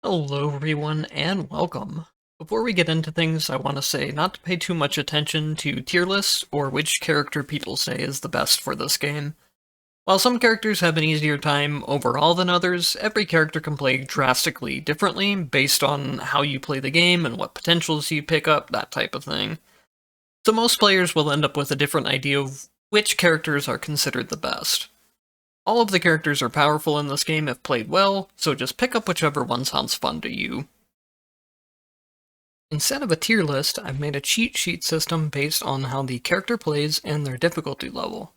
Hello, everyone, and welcome. Before we get into things, I want to say not to pay too much attention to tier lists or which character people say is the best for this game. While some characters have an easier time overall than others, every character can play drastically differently based on how you play the game and what potentials you pick up, that type of thing. So most players will end up with a different idea of which characters are considered the best. All of the characters are powerful in this game if played well, so just pick up whichever one sounds fun to you. Instead of a tier list, I've made a cheat sheet system based on how the character plays and their difficulty level.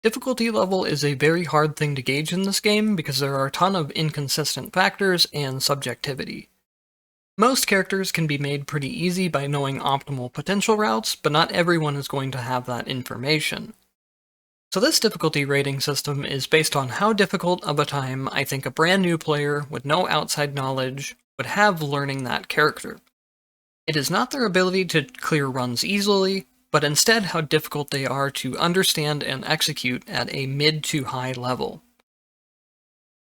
Difficulty level is a very hard thing to gauge in this game because there are a ton of inconsistent factors and subjectivity. Most characters can be made pretty easy by knowing optimal potential routes, but not everyone is going to have that information. So this difficulty rating system is based on how difficult of a time I think a brand new player with no outside knowledge would have learning that character. It is not their ability to clear runs easily, but instead how difficult they are to understand and execute at a mid to high level.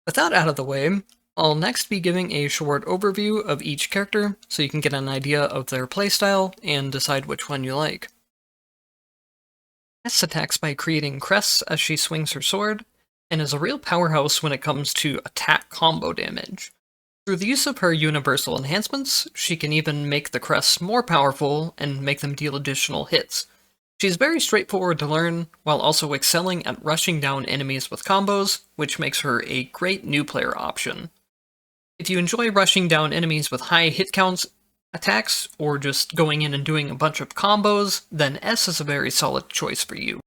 With that out of the way, I'll next be giving a short overview of each character so you can get an idea of their playstyle and decide which one you like. Ness attacks by creating crests as she swings her sword, and is a real powerhouse when it comes to attack combo damage. Through the use of her universal enhancements, she can even make the crests more powerful and make them deal additional hits. She's very straightforward to learn, while also excelling at rushing down enemies with combos, which makes her a great new player option. If you enjoy rushing down enemies with high hit counts attacks, or just going in and doing a bunch of combos, then S is a very solid choice for you.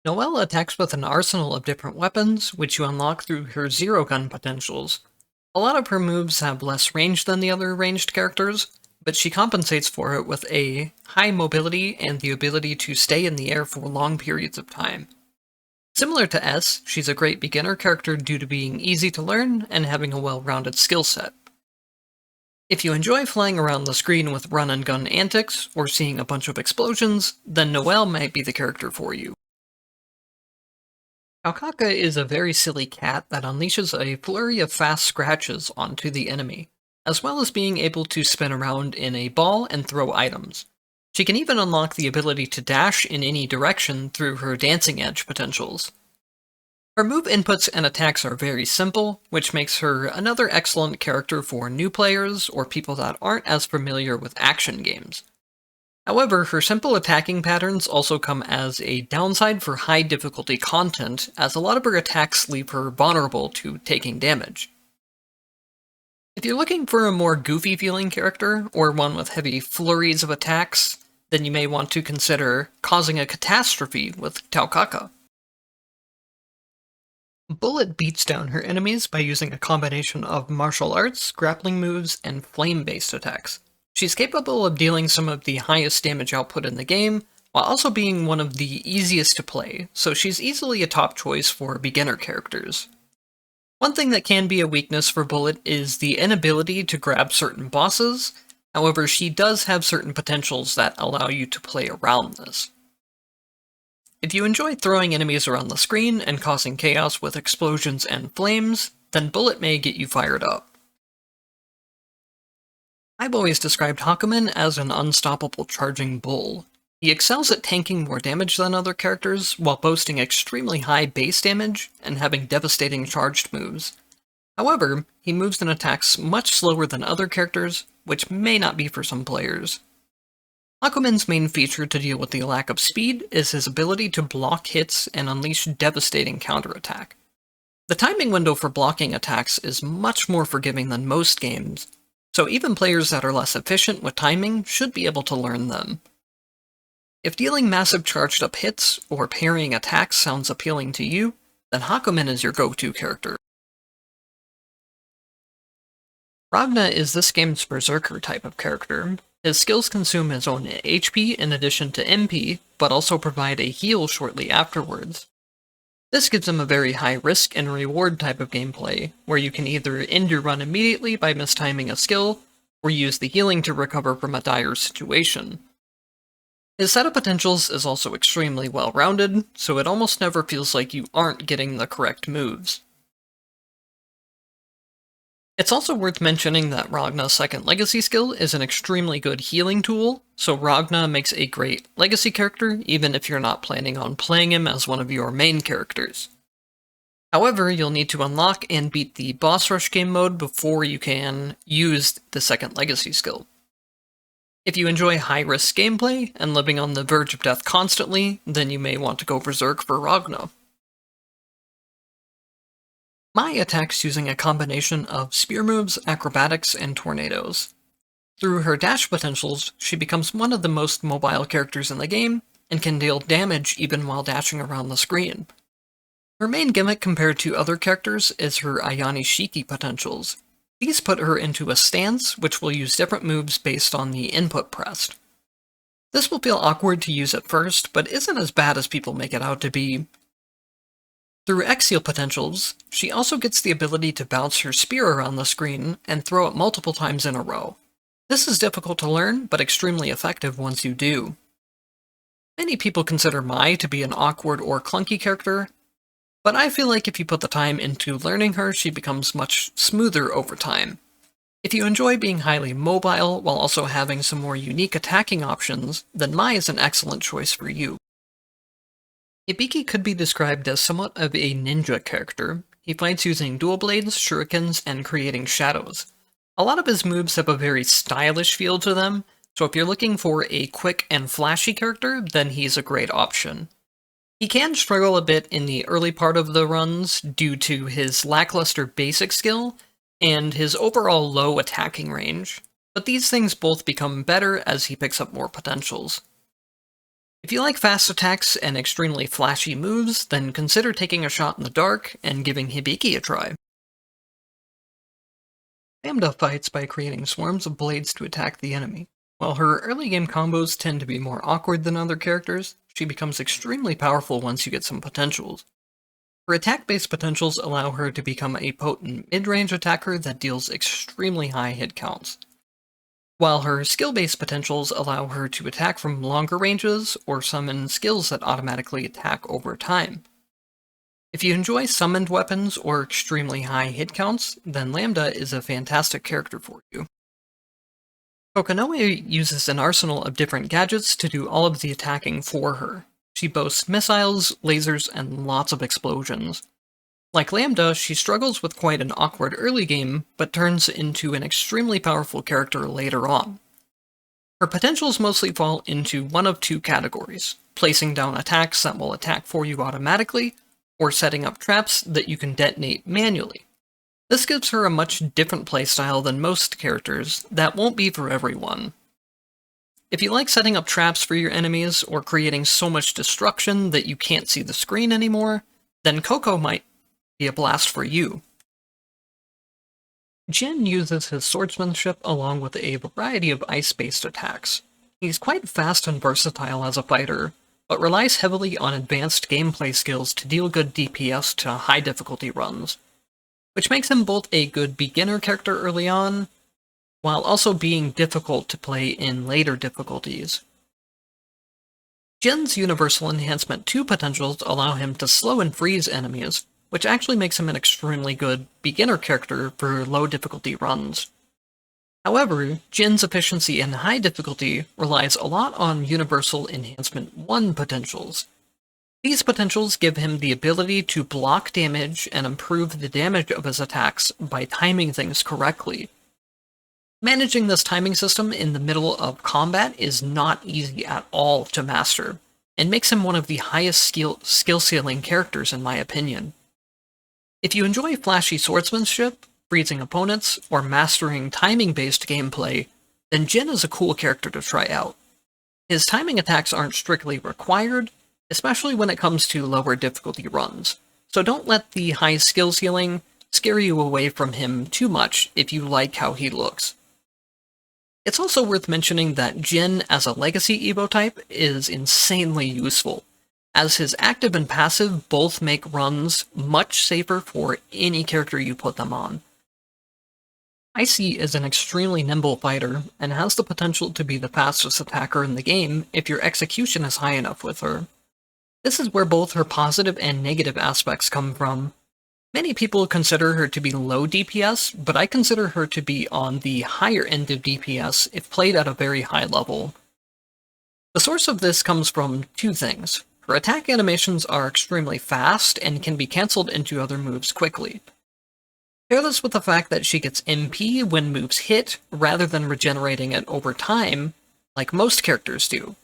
Noel attacks with an arsenal of different weapons, which you unlock through her zero gun potentials. A lot of her moves have less range than the other ranged characters, but she compensates for it with a high mobility and the ability to stay in the air for long periods of time. Similar to S, she's a great beginner character due to being easy to learn and having a well-rounded skill set. If you enjoy flying around the screen with run-and-gun antics, or seeing a bunch of explosions, then Noel might be the character for you. Taokaka is a very silly cat that unleashes a flurry of fast scratches onto the enemy, as well as being able to spin around in a ball and throw items. She can even unlock the ability to dash in any direction through her dancing edge potentials. Her move inputs and attacks are very simple, which makes her another excellent character for new players or people that aren't as familiar with action games. However, her simple attacking patterns also come as a downside for high difficulty content, as a lot of her attacks leave her vulnerable to taking damage. If you're looking for a more goofy feeling character, or one with heavy flurries of attacks, then you may want to consider causing a catastrophe with Taokaka. Bullet beats down her enemies by using a combination of martial arts, grappling moves, and flame-based attacks. She's capable of dealing some of the highest damage output in the game, while also being one of the easiest to play, so she's easily a top choice for beginner characters. One thing that can be a weakness for Bullet is the inability to grab certain bosses, however she does have certain potentials that allow you to play around this. If you enjoy throwing enemies around the screen and causing chaos with explosions and flames, then Bullet may get you fired up. I've always described Hakumen as an unstoppable charging bull. He excels at tanking more damage than other characters, while boasting extremely high base damage and having devastating charged moves. However, he moves and attacks much slower than other characters, which may not be for some players. Hakumen's main feature to deal with the lack of speed is his ability to block hits and unleash devastating counterattack. The timing window for blocking attacks is much more forgiving than most games, so even players that are less efficient with timing should be able to learn them. If dealing massive charged up hits or parrying attacks sounds appealing to you, then Hakumen is your go-to character. Ragna is this game's berserker type of character. His skills consume his own HP in addition to MP, but also provide a heal shortly afterwards. This gives him a very high risk and reward type of gameplay, where you can either end your run immediately by mistiming a skill, or use the healing to recover from a dire situation. His set of potentials is also extremely well-rounded, so it almost never feels like you aren't getting the correct moves. It's also worth mentioning that Ragna's second legacy skill is an extremely good healing tool, so Ragna makes a great legacy character even if you're not planning on playing him as one of your main characters. However, you'll need to unlock and beat the boss rush game mode before you can use the second legacy skill. If you enjoy high-risk gameplay and living on the verge of death constantly, then you may want to go berserk for Ragna. Mai attacks using a combination of spear moves, acrobatics, and tornadoes. Through her dash potentials, she becomes one of the most mobile characters in the game, and can deal damage even while dashing around the screen. Her main gimmick compared to other characters is her Ayane Shiki potentials. These put her into a stance, which will use different moves based on the input pressed. This will feel awkward to use at first, but isn't as bad as people make it out to be. Through Axial potentials, she also gets the ability to bounce her spear around the screen and throw it multiple times in a row. This is difficult to learn, but extremely effective once you do. Many people consider Mai to be an awkward or clunky character, but I feel like if you put the time into learning her, she becomes much smoother over time. If you enjoy being highly mobile while also having some more unique attacking options, then Mai is an excellent choice for you. Hibiki could be described as somewhat of a ninja character. He fights using dual blades, shurikens, and creating shadows. A lot of his moves have a very stylish feel to them, so if you're looking for a quick and flashy character, then he's a great option. He can struggle a bit in the early part of the runs due to his lackluster basic skill and his overall low attacking range, but these things both become better as he picks up more potentials. If you like fast attacks and extremely flashy moves, then consider taking a shot in the dark and giving Hibiki a try. Lambda fights by creating swarms of blades to attack the enemy. While her early game combos tend to be more awkward than other characters, she becomes extremely powerful once you get some potentials. Her attack-based potentials allow her to become a potent mid-range attacker that deals extremely high hit counts, while her skill-based potentials allow her to attack from longer ranges or summon skills that automatically attack over time. If you enjoy summoned weapons or extremely high hit counts, then Lambda is a fantastic character for you. Kokonoe uses an arsenal of different gadgets to do all of the attacking for her. She boasts missiles, lasers, and lots of explosions. Like Lambda, she struggles with quite an awkward early game, but turns into an extremely powerful character later on. Her potentials mostly fall into one of two categories: placing down attacks that will attack for you automatically, or setting up traps that you can detonate manually. This gives her a much different playstyle than most characters that won't be for everyone. If you like setting up traps for your enemies, or creating so much destruction that you can't see the screen anymore, then Coco might be a blast for you. Jin uses his swordsmanship along with a variety of ice-based attacks. He's quite fast and versatile as a fighter, but relies heavily on advanced gameplay skills to deal good DPS to high difficulty runs, which makes him both a good beginner character early on, while also being difficult to play in later difficulties. Jin's Universal Enhancement 2 potentials allow him to slow and freeze enemies, which actually makes him an extremely good beginner character for low difficulty runs. However, Jin's efficiency in high difficulty relies a lot on Universal Enhancement 1 potentials. These potentials give him the ability to block damage and improve the damage of his attacks by timing things correctly. Managing this timing system in the middle of combat is not easy at all to master, and makes him one of the highest skill ceiling characters in my opinion. If you enjoy flashy swordsmanship, freezing opponents, or mastering timing-based gameplay, then Jin is a cool character to try out. His timing attacks aren't strictly required, especially when it comes to lower difficulty runs, so don't let the high skill ceiling scare you away from him too much if you like how he looks. It's also worth mentioning that Jin as a legacy Evo type is insanely useful, as his active and passive both make runs much safer for any character you put them on. Icey is an extremely nimble fighter, and has the potential to be the fastest attacker in the game if your execution is high enough with her. This is where both her positive and negative aspects come from. Many people consider her to be low DPS, but I consider her to be on the higher end of DPS if played at a very high level. The source of this comes from two things. Her attack animations are extremely fast and can be cancelled into other moves quickly. Pair this with the fact that she gets MP when moves hit, rather than regenerating it over time, like most characters do,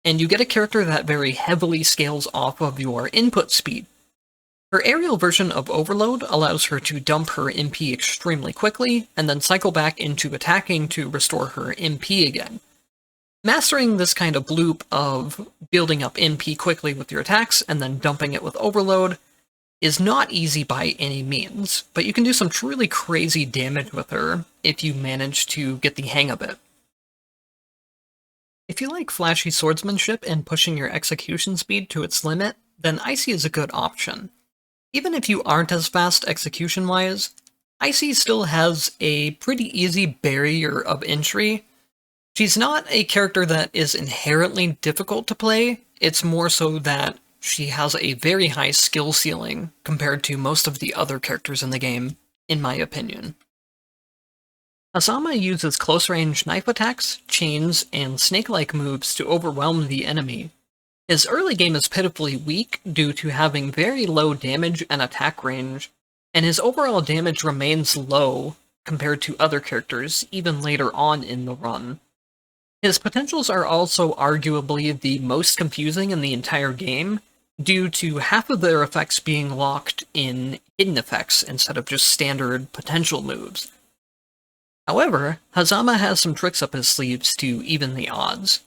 and you get a character that very heavily scales off of your input speed. Her aerial version of Overload allows her to dump her MP extremely quickly, and then cycle back into attacking to restore her MP again. Mastering this kind of loop of building up MP quickly with your attacks and then dumping it with Overload is not easy by any means, but you can do some truly crazy damage with her if you manage to get the hang of it. If you like flashy swordsmanship and pushing your execution speed to its limit, then Icey is a good option. Even if you aren't as fast execution-wise, Icey still has a pretty easy barrier of entry. She's not a character that is inherently difficult to play, it's more so that she has a very high skill ceiling compared to most of the other characters in the game, in my opinion. Hazama uses close-range knife attacks, chains, and snake-like moves to overwhelm the enemy. His early game is pitifully weak due to having very low damage and attack range, and his overall damage remains low compared to other characters even later on in the run. His potentials are also arguably the most confusing in the entire game, due to half of their effects being locked in hidden effects instead of just standard potential moves. However, Hazama has some tricks up his sleeves to even the odds.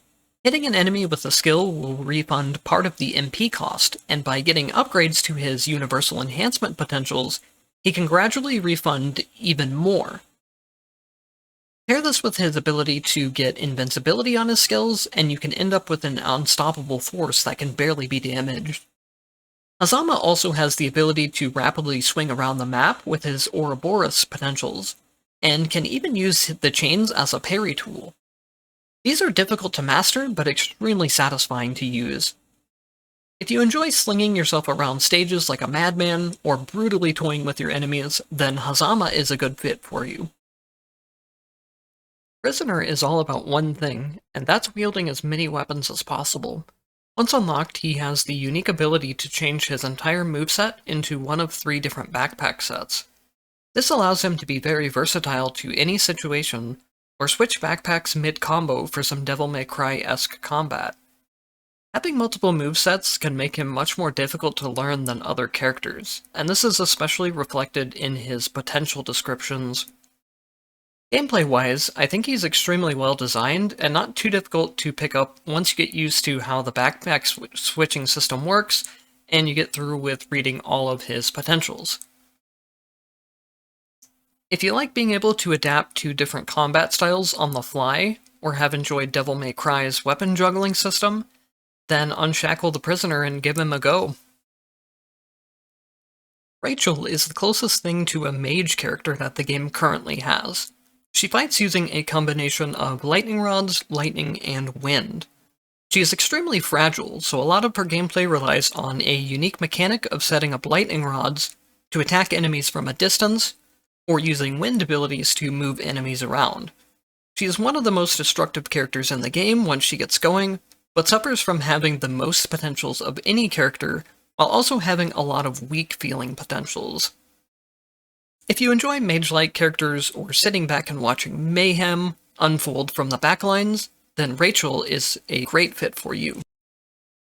Hitting an enemy with a skill will refund part of the MP cost, and by getting upgrades to his universal enhancement potentials, he can gradually refund even more. Pair this with his ability to get invincibility on his skills, and you can end up with an unstoppable force that can barely be damaged. Hazama also has the ability to rapidly swing around the map with his Ouroboros potentials, and can even use the chains as a parry tool. These are difficult to master, but extremely satisfying to use. If you enjoy slinging yourself around stages like a madman, or brutally toying with your enemies, then Hazama is a good fit for you. Prisoner is all about one thing, and that's wielding as many weapons as possible. Once unlocked, he has the unique ability to change his entire moveset into one of 3 different backpack sets. This allows him to be very versatile to any situation, or switch backpacks mid-combo for some Devil May Cry-esque combat. Having multiple movesets can make him much more difficult to learn than other characters, and this is especially reflected in his potential descriptions. Gameplay-wise, I think he's extremely well designed, and not too difficult to pick up once you get used to how the backpack switching system works, and you get through with reading all of his potentials. If you like being able to adapt to different combat styles on the fly, or have enjoyed Devil May Cry's weapon juggling system, then unshackle the prisoner and give him a go. Rachel is the closest thing to a mage character that the game currently has. She fights using a combination of lightning rods, lightning, and wind. She is extremely fragile, so a lot of her gameplay relies on a unique mechanic of setting up lightning rods to attack enemies from a distance, or using wind abilities to move enemies around. She is one of the most destructive characters in the game once she gets going, but suffers from having the most potentials of any character, while also having a lot of weak-feeling potentials. If you enjoy mage-like characters or sitting back and watching mayhem unfold from the backlines, then Rachel is a great fit for you.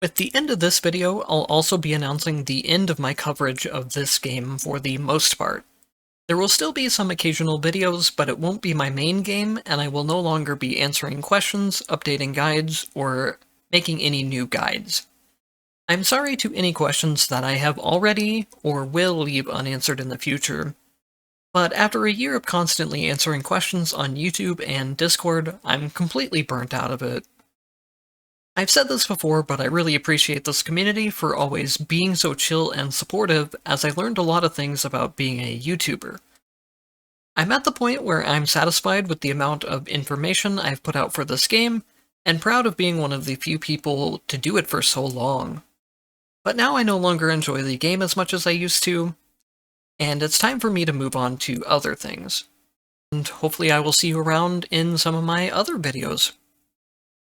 With the end of this video, I'll also be announcing the end of my coverage of this game for the most part. There will still be some occasional videos, but it won't be my main game, and I will no longer be answering questions, updating guides, or making any new guides. I'm sorry to any questions that I have already or will leave unanswered in the future. But after a year of constantly answering questions on YouTube and Discord, I'm completely burnt out of it. I've said this before, but I really appreciate this community for always being so chill and supportive, as I learned a lot of things about being a YouTuber. I'm at the point where I'm satisfied with the amount of information I've put out for this game, and proud of being one of the few people to do it for so long. But now I no longer enjoy the game as much as I used to, and it's time for me to move on to other things. And hopefully I will see you around in some of my other videos.